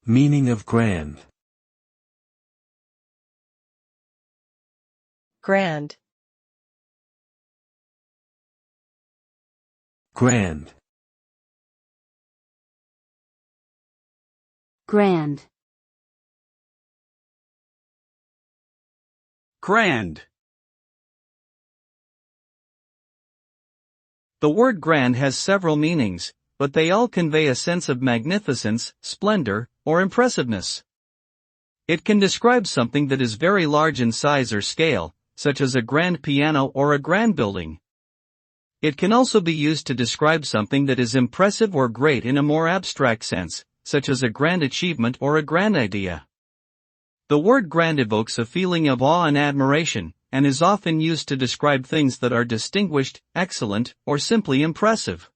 Meaning of grand. Grand. Grand. Grand. Grand. The word grand has several meanings, but they all convey a sense of magnificence, splendor, or impressiveness. It can describe something that is very large in size or scale, such as a grand piano or a grand building. It can also be used to describe something that is impressive or great in a more abstract sense, such as a grand achievement or a grand idea. The word grand evokes a feeling of awe and admiration, and is often used to describe things that are distinguished, excellent, or simply impressive.